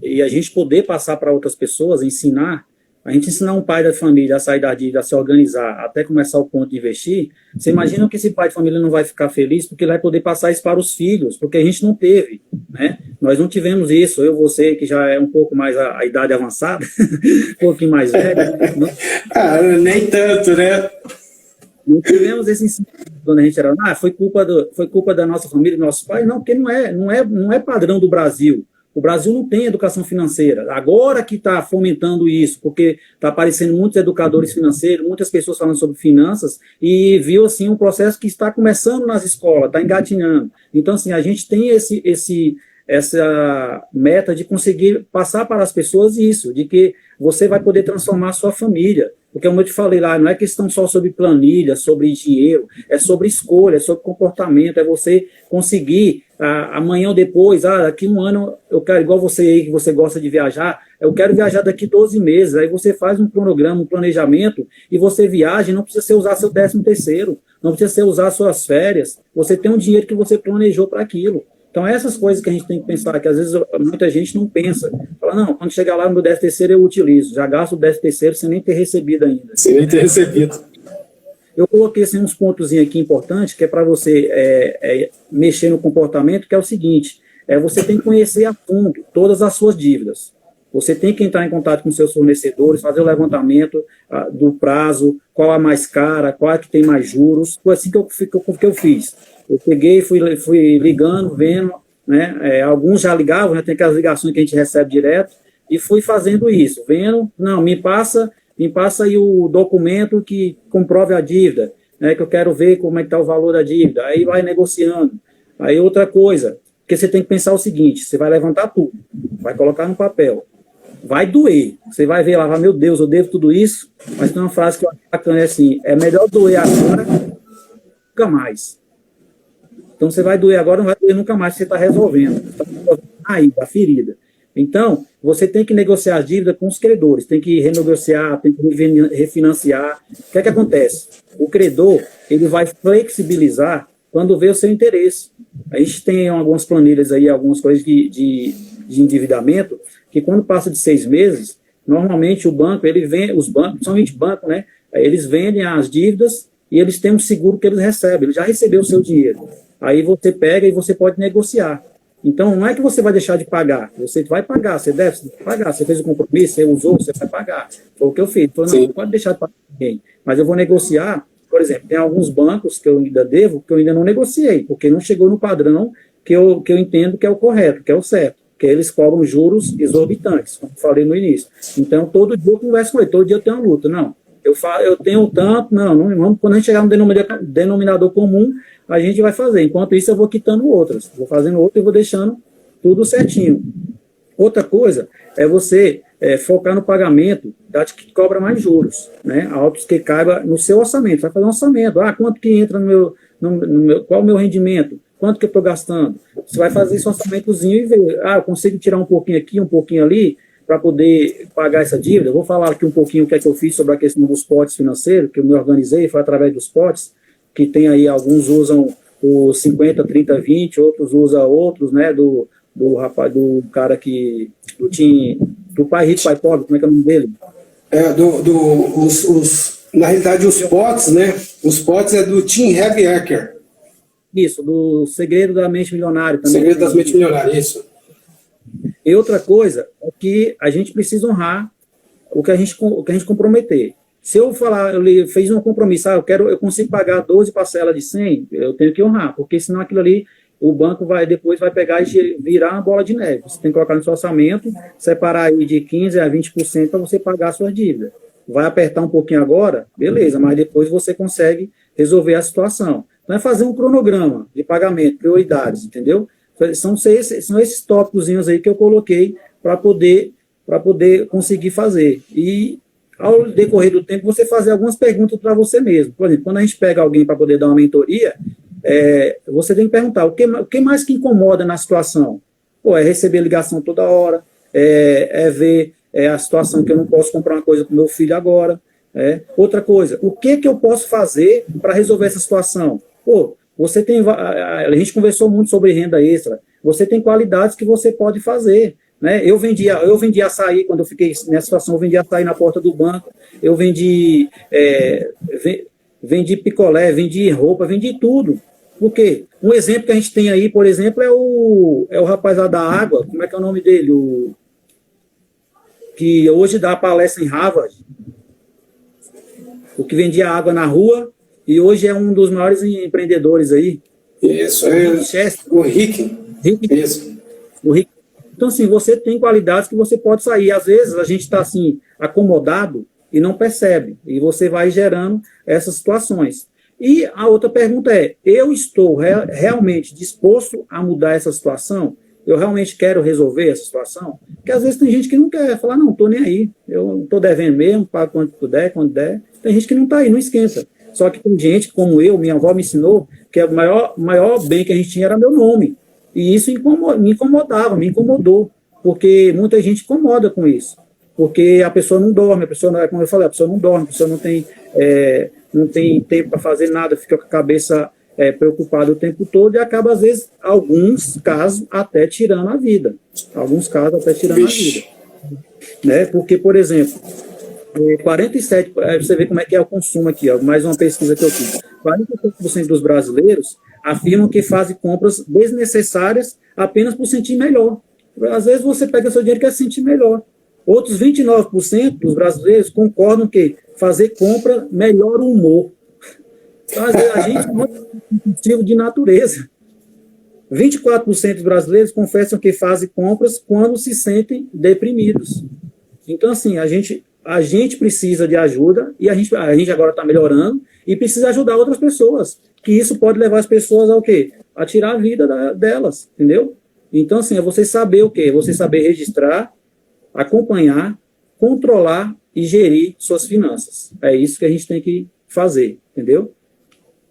e a gente poder passar para outras pessoas, a gente ensinar um pai da família a sair da dívida, a se organizar, até começar o ponto de investir. Você imagina que esse pai de família não vai ficar feliz porque ele vai poder passar isso para os filhos, porque a gente não teve, né? Nós não tivemos isso. Você, que já é um pouco mais a idade avançada, um pouquinho mais velho. Nem tanto, né? Não tivemos esse ensino quando a gente era... foi culpa da nossa família, do nosso pai. Não, porque não é padrão do Brasil. O Brasil não tem educação financeira. Agora que está fomentando isso, porque está aparecendo muitos educadores financeiros, muitas pessoas falando sobre finanças, e viu assim um processo que está começando nas escolas, está engatinhando. Então, assim, a gente tem essa meta de conseguir passar para as pessoas isso, de que você vai poder transformar a sua família. Porque, como eu te falei lá, não é questão só sobre planilha, sobre dinheiro, é sobre escolha, é sobre comportamento, é você conseguir, amanhã ou depois, daqui um ano, eu quero, igual você aí, que você gosta de viajar, eu quero viajar daqui 12 meses, aí você faz um cronograma, um planejamento, e você viaja, não precisa ser usar seu 13º, não precisa ser usar suas férias, você tem um dinheiro que você planejou para aquilo. Então, essas coisas que a gente tem que pensar, que às vezes muita gente não pensa. Fala, não, quando chegar lá no meu 13º eu utilizo. Já gasto o 13º sem nem ter recebido ainda. Sem nem ter recebido. Eu coloquei assim, uns pontos aqui importantes, que é para você mexer no comportamento, que é o seguinte: você tem que conhecer a fundo todas as suas dívidas. Você tem que entrar em contato com seus fornecedores, fazer o levantamento do prazo, qual a mais cara, qual a que tem mais juros. Foi assim que eu fiz. Eu peguei, fui ligando, vendo, né? Alguns já ligavam, né? Tem aquelas ligações que a gente recebe direto, e fui fazendo isso, vendo, não, me passa aí o documento que comprove a dívida, né? Que eu quero ver como é que está o valor da dívida, aí vai negociando. Aí outra coisa, porque você tem que pensar o seguinte: você vai levantar tudo, vai colocar no papel, vai doer, você vai ver lá, meu Deus, eu devo tudo isso, mas tem uma frase que eu acho bacana, é assim: é melhor doer agora, nunca mais. Então, você vai doer agora, não vai doer nunca mais, você está resolvendo. Está aí, a ferida. Então, você tem que negociar a dívida com os credores, tem que renegociar, tem que refinanciar. O que é que acontece? O credor, ele vai flexibilizar quando vê o seu interesse. A gente tem algumas planilhas aí, algumas coisas de endividamento, que quando passa de 6 meses, normalmente o banco, os bancos, principalmente banco, né? Eles vendem as dívidas e eles têm um seguro que eles recebem, ele já recebeu o seu dinheiro. Aí você pega e você pode negociar. Então, não é que você vai deixar de pagar. Você vai pagar, você deve pagar. Você fez o compromisso, você usou, você vai pagar. Foi o que eu fiz. Falei, não pode deixar de pagar ninguém. Mas eu vou negociar. Por exemplo, tem alguns bancos que eu ainda devo, que eu ainda não negociei, porque não chegou no padrão que eu entendo que é o correto, que é o certo. Que eles cobram juros exorbitantes, como eu falei no início. Então, todo dia eu converso com ele, todo dia eu tenho uma luta. Não, eu tenho tanto, não vamos, quando a gente chegar no denominador comum, a gente vai fazer. Enquanto isso, eu vou quitando outras. Vou fazendo outra e vou deixando tudo certinho. Outra coisa é você focar no pagamento da que cobra mais juros, né? Altos que caiba no seu orçamento. Você vai fazer um orçamento. Quanto que entra no meu qual é o meu rendimento? Quanto que eu estou gastando? Você vai fazer esse orçamentozinho e ver, eu consigo tirar um pouquinho aqui, um pouquinho ali, para poder pagar essa dívida. Eu vou falar aqui um pouquinho o que é que eu fiz sobre a questão dos potes financeiros, que eu me organizei, foi através dos potes, que tem aí, alguns usam o 50, 30, 20, outros usam outros, né, do cara que, do pai rico, pai pobre, como é que é o nome dele? Na realidade, os potes, né, os potes é do Tim Harv Eker. Isso, do Segredo da Mente Milionária. Também. Segredo das Mentes Milionárias, isso. E outra coisa é que a gente precisa honrar o que a gente comprometer. Se eu falar, eu fiz um compromisso, eu consigo pagar 12 parcelas de 100, eu tenho que honrar, porque senão aquilo ali, o banco depois vai pegar e virar uma bola de neve. Você tem que colocar no seu orçamento, separar aí de 15% a 20% para você pagar a sua dívida. Vai apertar um pouquinho agora, beleza, mas depois você consegue resolver a situação. Então é fazer um cronograma de pagamento, prioridades, entendeu? São esses tópicos aí que eu coloquei para poder conseguir fazer. E, ao decorrer do tempo, você fazer algumas perguntas para você mesmo. Por exemplo, quando a gente pega alguém para poder dar uma mentoria, você tem que perguntar, o que mais que incomoda na situação? É receber ligação toda hora, ver a situação que eu não posso comprar uma coisa para o meu filho agora. Outra coisa, o que eu posso fazer para resolver essa situação? Você tem, a gente conversou muito sobre renda extra, você tem qualidades que você pode fazer, né? Eu vendi açaí, quando eu fiquei nessa situação, eu vendi açaí na porta do banco, eu vendi picolé, vendi roupa, vendi tudo. Por quê? Um exemplo que a gente tem aí, por exemplo, é o rapaz lá da água, como é que é o nome dele? Que hoje dá palestra em Harvard, o que vendia água na rua, e hoje é um dos maiores empreendedores aí. Isso, o Rick. Isso. O Rick. Então, assim, você tem qualidades que você pode sair. Às vezes, a gente está, assim, acomodado e não percebe. E você vai gerando essas situações. E a outra pergunta é, eu estou realmente disposto a mudar essa situação? Eu realmente quero resolver essa situação? Porque, às vezes, tem gente que não quer falar, não, estou nem aí. Eu estou devendo mesmo, pago quando puder, quando der. Tem gente que não está aí, não esquenta. Só que tem gente, como eu, minha avó me ensinou, que o maior bem que a gente tinha era meu nome. E isso me incomodou, porque muita gente incomoda com isso. Porque a pessoa não dorme, como eu falei, a pessoa não dorme, a pessoa não tem tempo para fazer nada, fica com a cabeça preocupada o tempo todo e acaba, às vezes, alguns casos, até tirando a vida. Né? Porque, por exemplo, 47%, você vê como é que é o consumo aqui, mais uma pesquisa que eu fiz. 47% dos brasileiros afirmam que fazem compras desnecessárias apenas por sentir melhor. Às vezes você pega seu dinheiro e quer se sentir melhor. Outros 29% dos brasileiros concordam que fazer compra melhora o humor. Então, às vezes, a gente é muito compulsivo de natureza. 24% dos brasileiros confessam que fazem compras quando se sentem deprimidos. Então, assim, a gente precisa de ajuda, e a gente agora está melhorando, e precisa ajudar outras pessoas, que isso pode levar as pessoas ao quê? A tirar a vida delas, entendeu? Então, assim, é você saber o quê? Você saber registrar, acompanhar, controlar e gerir suas finanças. É isso que a gente tem que fazer, entendeu?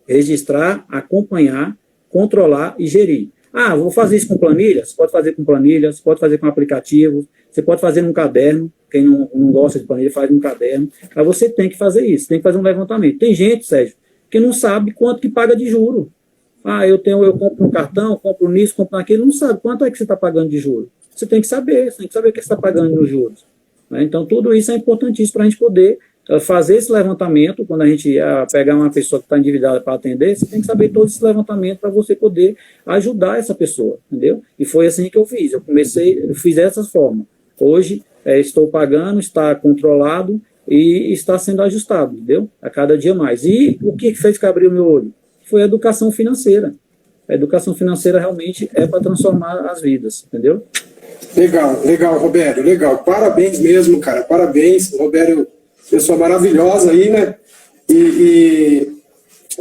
Registrar, acompanhar, controlar e gerir. Vou fazer isso com planilha? Você pode fazer com planilha, você pode fazer com aplicativo, você pode fazer num caderno. Quem não gosta de planilha faz num caderno. Mas você tem que fazer isso, tem que fazer um levantamento. Tem gente, Sérgio, que não sabe quanto que paga de juro. Eu compro um cartão, compro nisso, compro naquilo, não sabe quanto é que você está pagando de juro. Você tem que saber o que você está pagando nos juros. Né? Então, tudo isso é importantíssimo para a gente poder fazer esse levantamento. Quando a gente pegar uma pessoa que está endividada para atender, você tem que saber todo esse levantamento para você poder ajudar essa pessoa, entendeu? E foi assim que eu fiz. Eu fiz dessa forma. Hoje, estou pagando, está controlado e está sendo ajustado, entendeu? A cada dia mais. E o que fez que abriu meu olho? Foi a educação financeira. A educação financeira realmente é para transformar as vidas, entendeu? Legal, Robério, legal. Parabéns mesmo, cara, parabéns. Robério pessoa maravilhosa aí, né? E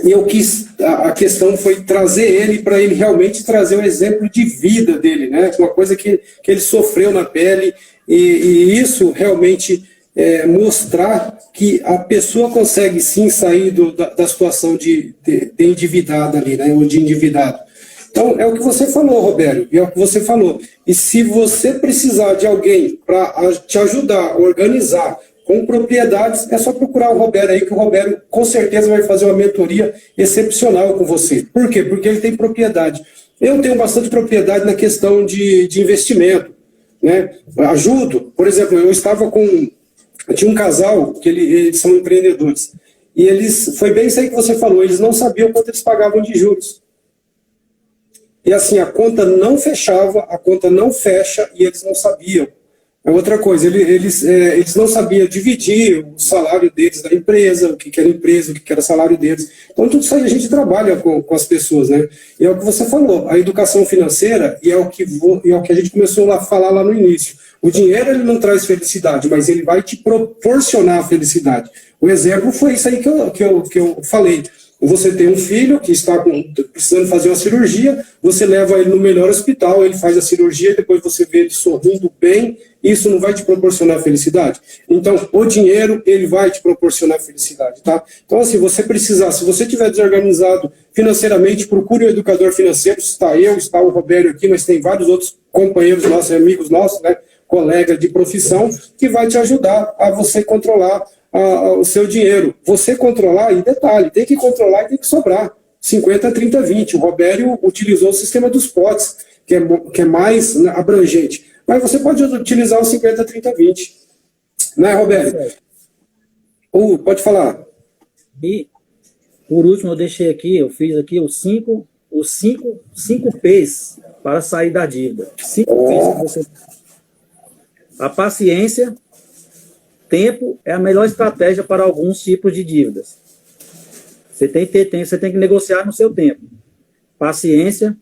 eu quis, a questão foi trazer ele para ele realmente trazer o exemplo de vida dele, né? Uma coisa que ele sofreu na pele, e isso realmente mostrar que a pessoa consegue sim sair da situação de endividado ali, né? Ou de endividado. Então, é o que você falou, Robério, é o que você falou. E se você precisar de alguém para te ajudar a organizar com propriedades, é só procurar o Robério aí, que o Robério com certeza vai fazer uma mentoria excepcional com você. Por quê? Porque ele tem propriedade. Eu tenho bastante propriedade na questão de investimento, né? Ajudo, por exemplo, eu tinha um casal que eles são empreendedores, e foi bem isso aí que você falou, eles não sabiam quanto eles pagavam de juros. E assim, a conta não fechava, a conta não fecha, e eles não sabiam. É outra coisa, eles não sabiam dividir o salário deles da empresa, o que era empresa, o que era salário deles. Então, tudo isso aí a gente trabalha com as pessoas, né? E é o que você falou, a educação financeira, e é o que a gente começou a falar lá no início. O dinheiro, ele não traz felicidade, mas ele vai te proporcionar a felicidade. O exemplo foi isso aí que eu falei. Você tem um filho que está precisando fazer uma cirurgia, você leva ele no melhor hospital, ele faz a cirurgia, depois você vê ele sorrindo bem, isso não vai te proporcionar felicidade? Então, o dinheiro, ele vai te proporcionar felicidade, tá? Então, assim, você precisar, se você estiver desorganizado financeiramente, procure um educador financeiro, está eu, está o Robério aqui, mas tem vários outros companheiros nossos, amigos nossos, né, colega de profissão, que vai te ajudar a você controlar o seu dinheiro. Você controlar, e detalhe, tem que controlar e tem que sobrar. 50, 30, 20. O Robério utilizou o sistema dos potes, que é mais abrangente. Mas você pode utilizar o 50, 30, 20. Né, Robério? Pode falar. E, por último, eu fiz aqui os cinco P's para sair da dívida. 5 P's que você... A paciência. Tempo é a melhor estratégia para alguns tipos de dívidas. Você tem que ter tempo, você tem que negociar no seu tempo. Paciência,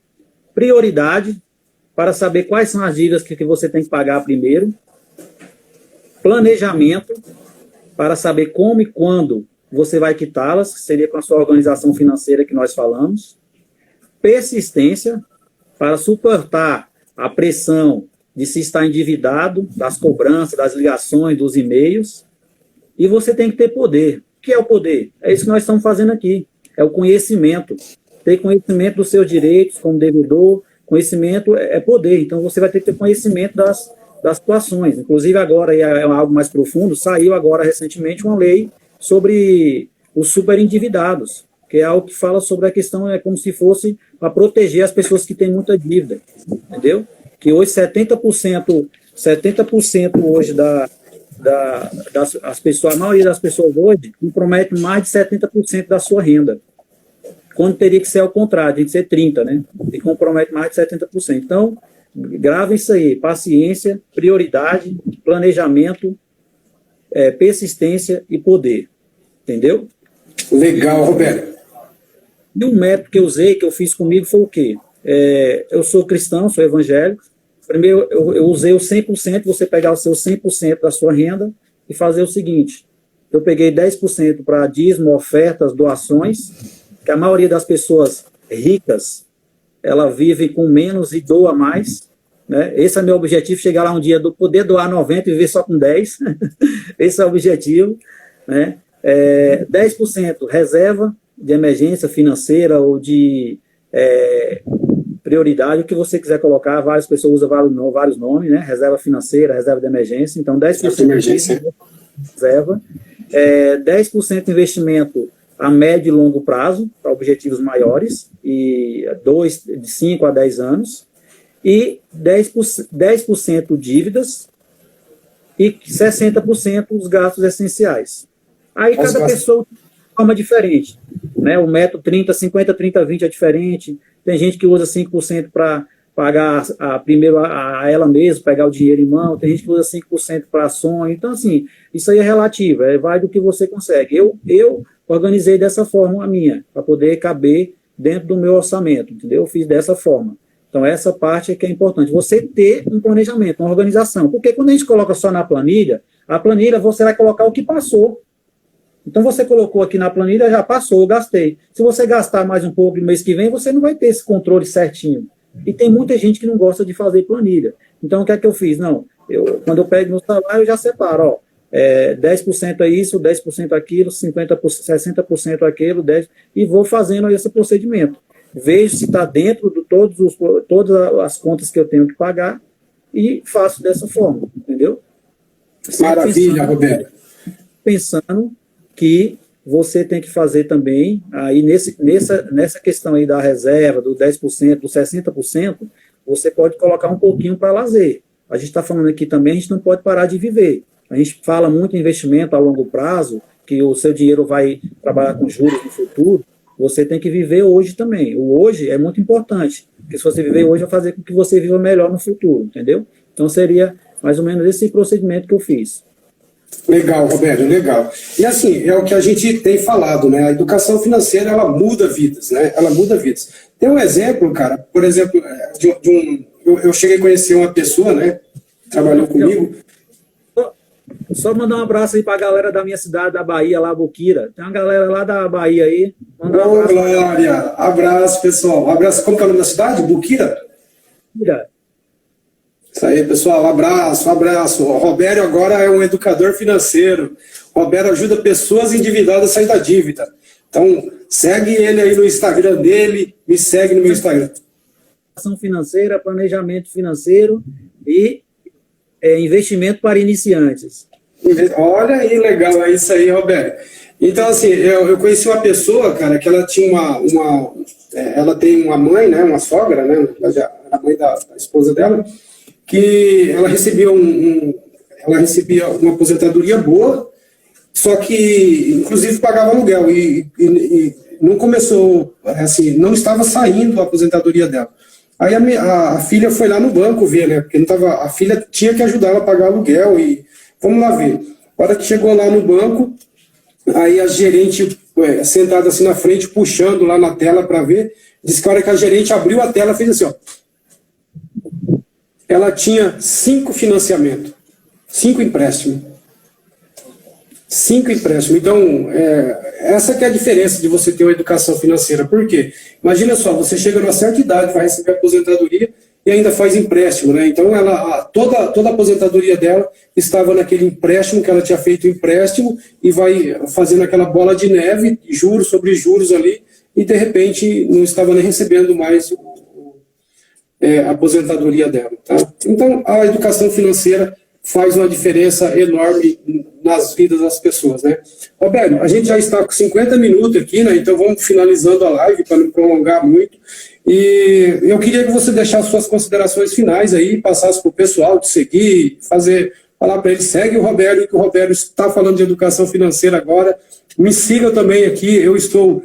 prioridade, para saber quais são as dívidas que você tem que pagar primeiro. Planejamento, para saber como e quando você vai quitá-las, que seria com a sua organização financeira que nós falamos. Persistência, para suportar a pressão de se estar endividado, das cobranças, das ligações, dos e-mails. E você tem que ter poder. O que é o poder? É isso que nós estamos fazendo aqui. É o conhecimento. Ter conhecimento dos seus direitos como devedor. Conhecimento é poder. Então, você vai ter que ter conhecimento das situações. Inclusive, agora, e é algo mais profundo, saiu agora recentemente uma lei sobre os superendividados, que é algo que fala sobre a questão, é como se fosse para proteger as pessoas que têm muita dívida. Entendeu? Que hoje 70% hoje das pessoas, a maioria das pessoas hoje compromete mais de 70% da sua renda. Quando teria que ser ao contrário, tem que ser 30%, né? E compromete mais de 70%. Então, grava isso aí, paciência, prioridade, planejamento, persistência e poder. Entendeu? Legal, Roberto. E um método que eu usei, que eu fiz comigo, foi o quê? Eu sou cristão, sou evangélico. Primeiro, eu usei o 100%, você pegar o seu 100% da sua renda e fazer o seguinte. Eu peguei 10% para dízimo, ofertas, doações, que a maioria das pessoas ricas, ela vive com menos e doa mais. Né? Esse é meu objetivo, chegar lá um dia, poder doar 90 e viver só com 10. Esse é o objetivo. Né? 10% reserva de emergência financeira ou de prioridade, o que você quiser colocar, várias pessoas usam vários nomes, né? Reserva financeira, reserva de emergência, então 10% de emergência, reserva, 10% de investimento a médio e longo prazo, para objetivos maiores, e de 5 a 10 anos, e 10% dívidas e 60% os gastos essenciais. Aí cada pessoa tem uma forma diferente, né? O método 30, 50, 30, 20 é diferente. Tem gente que usa 5% para pagar primeiro a ela mesma, pegar o dinheiro em mão. Tem gente que usa 5% para sonho. Então, assim, isso aí é relativo, vai do que você consegue. Eu organizei dessa forma a minha, para poder caber dentro do meu orçamento, entendeu? Eu fiz dessa forma. Então, essa parte é que é importante. Você ter um planejamento, uma organização. Porque quando a gente coloca só na planilha, A planilha, você vai colocar o que passou. Então, você colocou aqui na planilha, já passou, eu gastei. Se você gastar mais um pouco no mês que vem, você não vai ter esse controle certinho. E tem muita gente que não gosta de fazer planilha. Então, o que é que eu fiz? Não, quando eu pego meu salário, eu já separo, ó, 10% é isso, 10% aquilo, 50%, 60% aquilo, 10%, e vou fazendo esse procedimento. Vejo se está dentro de todas as contas que eu tenho que pagar e faço dessa forma, entendeu? Maravilha, Roberto. Pensando que você tem que fazer também, aí nessa questão aí da reserva, do 10%, do 60%, você pode colocar um pouquinho para lazer. A gente está falando aqui também, a gente não pode parar de viver. A gente fala muito em investimento a longo prazo, que o seu dinheiro vai trabalhar com juros no futuro, você tem que viver hoje também. O hoje é muito importante, porque se você viver hoje, vai fazer com que você viva melhor no futuro, entendeu? Então seria mais ou menos esse procedimento que eu fiz. Legal, Roberto, legal. E assim, é o que a gente tem falado, né? A educação financeira, ela muda vidas, né? Ela muda vidas. Tem um exemplo, cara, por exemplo, eu cheguei a conhecer uma pessoa, né? Trabalhou comigo. Só mandar um abraço aí pra galera da minha cidade, da Bahia, lá, Boquira. Tem uma galera lá da Bahia aí. Manda um abraço. Glória! Abraço, pessoal. Abraço. Como que é o nome da cidade? Boquira? Boquira. Isso aí, pessoal. Abraço, abraço. O Roberto agora é um educador financeiro. O Roberto ajuda pessoas endividadas a sair da dívida. Então, segue ele aí no Instagram dele, me segue no meu Instagram. Educação financeira, planejamento financeiro e investimento para iniciantes. Olha aí, legal, é isso aí, Roberto. Então, assim, eu conheci uma pessoa, cara, que ela tinha ela tem uma mãe, né, uma sogra, né, a mãe da esposa dela, que ela recebia uma aposentadoria boa, só que, inclusive, pagava aluguel e não começou, assim, não estava saindo a aposentadoria dela. Aí a filha foi lá no banco ver, né? Porque não tava, a filha tinha que ajudar ela a pagar aluguel e vamos lá ver. A hora que chegou lá no banco, aí a gerente, sentada assim na frente, puxando lá na tela para ver, disse que a hora que a gerente abriu a tela, fez assim, ó. Ela tinha 5 financiamentos, 5 empréstimos. 5 empréstimos. Então, essa que é a diferença de você ter uma educação financeira. Por quê? Imagina só, você chega numa certa idade, vai receber aposentadoria e ainda faz empréstimo, né? Então, toda a aposentadoria dela estava naquele empréstimo, que ela tinha feito empréstimo, e vai fazendo aquela bola de neve, juros sobre juros ali, e de repente não estava nem recebendo mais a aposentadoria dela. Tá? Então, a educação financeira faz uma diferença enorme nas vidas das pessoas, né? Roberto, a gente já está com 50 minutos aqui, né? Então vamos finalizando a live para não prolongar muito. E eu queria que você deixasse suas considerações finais aí, passasse para o pessoal te seguir, falar para ele, segue o Roberto, que o Roberto está falando de educação financeira agora. Me siga também aqui, eu estou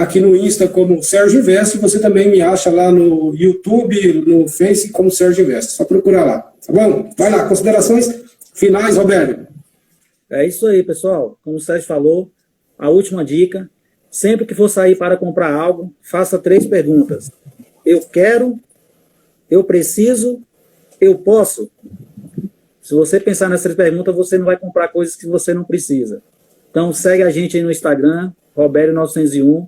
aqui no Insta como Sérgio Investe, você também me acha lá no YouTube, no Face como Sérgio Investe, só procurar lá, tá bom? Vai lá, considerações finais, Roberto. É isso aí, pessoal. Como o Sérgio falou, a última dica, sempre que for sair para comprar algo, faça 3 perguntas. Eu quero, eu preciso, eu posso. Se você pensar nessas 3 perguntas, você não vai comprar coisas que você não precisa. Então, segue a gente aí no Instagram, Roberto901,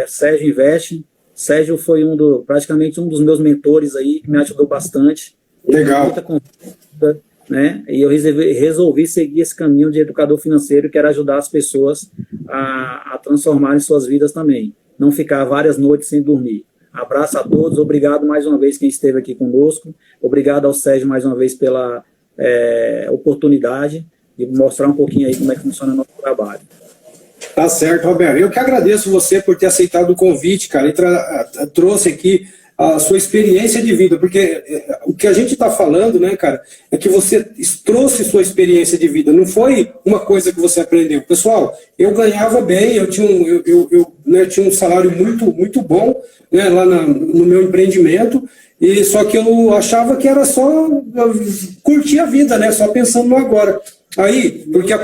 Sérgio Investe. Sérgio foi praticamente um dos meus mentores aí, que me ajudou bastante. Legal. Muita consulta, né? E eu resolvi seguir esse caminho de educador financeiro, que era ajudar as pessoas a transformarem suas vidas também. Não ficar várias noites sem dormir. Abraço a todos, obrigado mais uma vez quem esteve aqui conosco. Obrigado ao Sérgio mais uma vez pela oportunidade de mostrar um pouquinho aí como é que funciona o nosso trabalho. Tá certo, Roberto. Eu que agradeço você por ter aceitado o convite, cara, e trouxe aqui a sua experiência de vida, porque o que a gente está falando, né, cara, é que você trouxe sua experiência de vida, não foi uma coisa que você aprendeu. Pessoal, eu ganhava bem, eu tinha um salário muito, muito bom, né, lá no meu empreendimento, e só que eu achava que era só curtir a vida, né, só pensando no agora. Aí, porque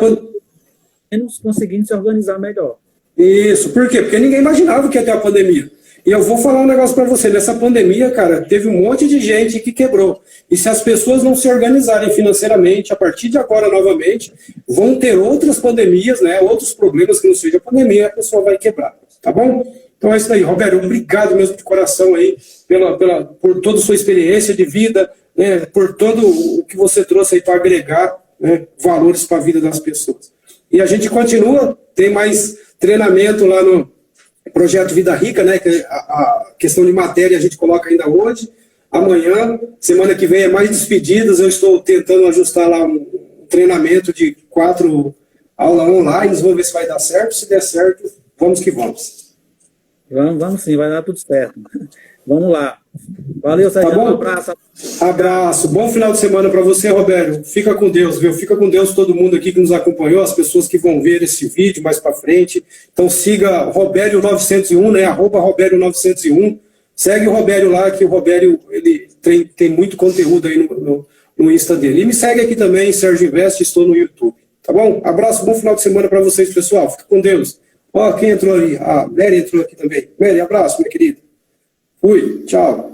conseguindo se organizar melhor. Isso, por quê? Porque ninguém imaginava que ia ter a pandemia. E eu vou falar um negócio para você, nessa pandemia, cara, teve um monte de gente que quebrou. E se as pessoas não se organizarem financeiramente, a partir de agora, novamente, vão ter outras pandemias, né, outros problemas que não seja pandemia, a pessoa vai quebrar, tá bom? Então é isso aí, Roberto, obrigado mesmo de coração aí, por toda a sua experiência de vida, né, por todo o que você trouxe aí para agregar, né, valores para a vida das pessoas. E a gente continua, tem mais treinamento lá no Projeto Vida Rica, né, que a questão de matéria a gente coloca ainda hoje, amanhã, semana que vem é mais despedidas, eu estou tentando ajustar lá um treinamento de 4 aulas online, vamos ver se vai dar certo, se der certo, vamos que vamos. Vamos sim, vai dar tudo certo. Vamos lá. Valeu, Sérgio. Tá bom? Um abraço. Abraço. Bom final de semana para você, Roberto. Fica com Deus, viu? Fica com Deus todo mundo aqui que nos acompanhou, as pessoas que vão ver esse vídeo mais para frente. Então siga Robério901, né? @Robério901. Segue o Robério lá, que o Robério ele tem muito conteúdo aí no Insta dele. E me segue aqui também, Sérgio Invest, estou no YouTube. Tá bom? Abraço, bom final de semana para vocês, pessoal. Fica com Deus. Ó, quem entrou ali? A Mary entrou aqui também. Mary, abraço, minha querida. Fui, tchau.